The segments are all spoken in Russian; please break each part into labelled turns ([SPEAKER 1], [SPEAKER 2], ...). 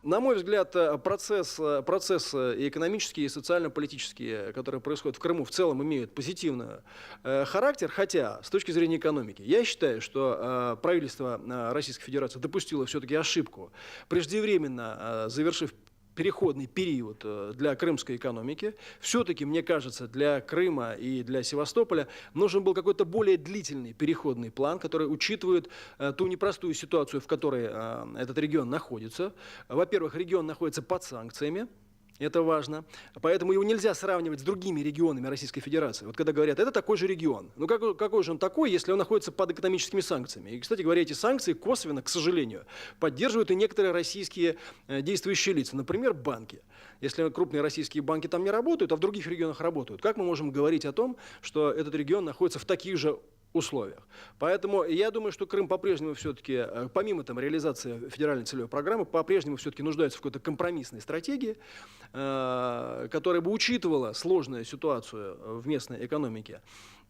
[SPEAKER 1] На мой взгляд, процесс экономический и социально-политический, который происходит в Крыму, в целом имеют позитивный характер, хотя с точки зрения экономики, я считаю, что правительство Российской Федерации допустило все-таки ошибку, преждевременно завершив переходный период для крымской экономики. Все-таки, мне кажется, для Крыма и для Севастополя нужен был какой-то более длительный переходный план, который учитывает ту непростую ситуацию, в которой этот регион находится. Во-первых, регион находится под санкциями. Это важно. Поэтому его нельзя сравнивать с другими регионами Российской Федерации. Вот когда говорят, это такой же регион. Ну какой же он такой, если он находится под экономическими санкциями? И, кстати говоря, эти санкции косвенно, к сожалению, поддерживают и некоторые российские действующие лица. Например, банки. Если крупные российские банки там не работают, а в других регионах работают, как мы можем говорить о том, что этот регион находится в таких же условиях? Поэтому я думаю, что Крым по-прежнему все-таки, помимо там, реализации федеральной целевой программы, по-прежнему все-таки нуждается в какой-то компромиссной стратегии, которая бы учитывала сложную ситуацию в местной экономике.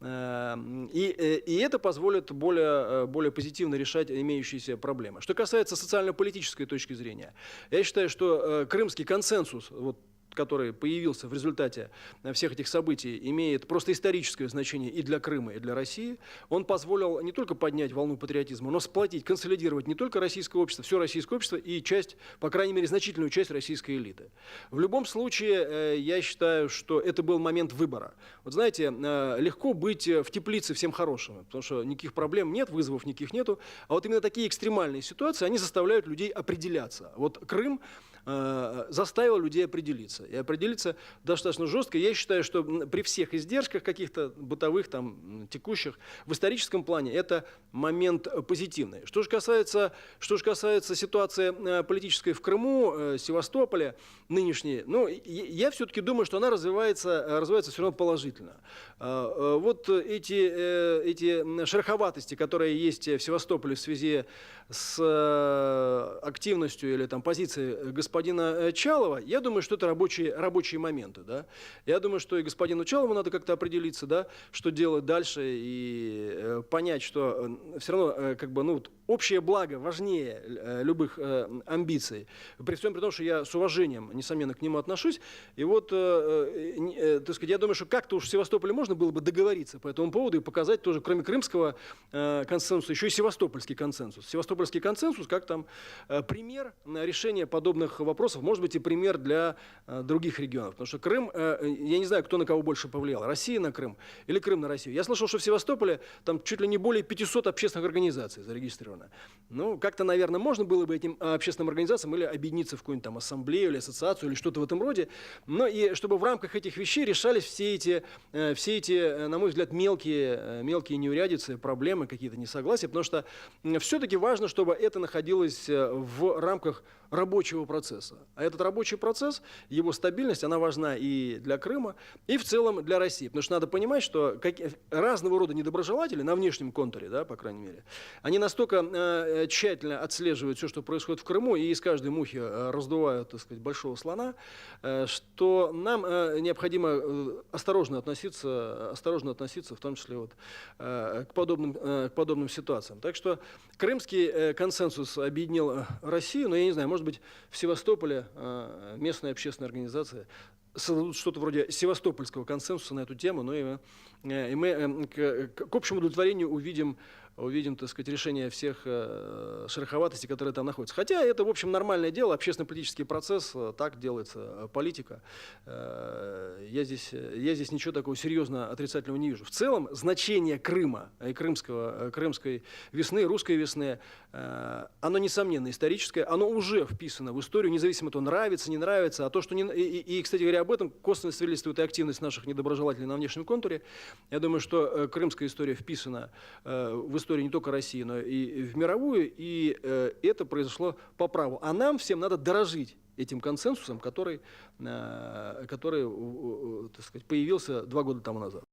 [SPEAKER 1] И это позволит более позитивно решать имеющиеся проблемы. Что касается социально-политической точки зрения, я считаю, что крымский консенсус, вот, который появился в результате всех этих событий, имеет просто историческое значение и для Крыма, и для России. Он позволил не только поднять волну патриотизма, но сплотить, консолидировать не только российское общество, все российское общество и часть, по крайней мере, значительную часть российской элиты. В любом случае, я считаю, что это был момент выбора. Вот знаете, легко быть в теплице всем хорошим, потому что никаких проблем нет, вызовов никаких нету, а вот именно такие экстремальные ситуации, они заставляют людей определяться. Вот Крым заставил людей определиться. И определиться достаточно жестко. Я считаю, что при всех издержках каких-то бытовых, там, текущих, в историческом плане это момент позитивный. Что же касается ситуации политической в Крыму, Севастополе, нынешней, ну, я все-таки думаю, что она развивается все равно положительно. Вот эти шероховатости, которые есть в Севастополе в связи с активностью или там, позицией господина Чалова, я думаю, что это рабочие моменты. Да? Я думаю, что и господину Чалову надо как-то определиться, да, что делать дальше, и понять, что все равно как бы, ну, общее благо важнее любых амбиций. При всем при том, что я с уважением, несомненно, к нему отношусь. И вот, так сказать, я думаю, что как-то уж в Севастополе можно было бы договориться по этому поводу и показать тоже, кроме крымского консенсуса, еще и севастопольский консенсус. Севастопольский консенсус как там пример решения подобных вопросов, может быть, и пример для других регионов. Потому что Крым, я не знаю, кто на кого больше повлиял, Россия на Крым или Крым на Россию. Я слышал, что в Севастополе там чуть ли не более 500 общественных организаций зарегистрировано. Ну, как-то, наверное, можно было бы этим общественным организациям или объединиться в какую-нибудь там ассамблею или ассоциацию или что-то в этом роде. Но и чтобы в рамках этих вещей решались все эти, на мой взгляд, мелкие неурядицы, проблемы, какие-то несогласия, потому что все-таки важно, чтобы это находилось в рамках рабочего процесса. А этот рабочий процесс, его стабильность, она важна и для Крыма, и в целом для России. Потому что надо понимать, что разного рода недоброжелатели на внешнем контуре, да, по крайней мере, они настолько тщательно отслеживают все, что происходит в Крыму, и из каждой мухи раздувают, так сказать, большого слона, что нам необходимо осторожно относиться, в том числе вот, к подобным ситуациям. Так что крымский консенсус объединил Россию, но я не знаю, может быть, в Севастополе местная общественная организация создадут что-то вроде севастопольского консенсуса на эту тему, но и мы к общему удовлетворению увидим, так сказать, решение всех шероховатостей, которые там находятся. Хотя это, в общем, нормальное дело, общественно-политический процесс, так делается политика. Я здесь ничего такого серьезно отрицательного не вижу. В целом, значение Крыма и крымской весны, русской весны, оно, несомненно, историческое, оно уже вписано в историю, независимо от того, нравится, не нравится, а то, что и, кстати говоря, об этом косвенно свидетельствует и активность наших недоброжелателей на внешнем контуре. Я думаю, что крымская история вписана в историю не только России, но и в мировую, и это произошло по праву. А нам всем надо дорожить этим консенсусом, который так сказать, появился 2 года тому назад.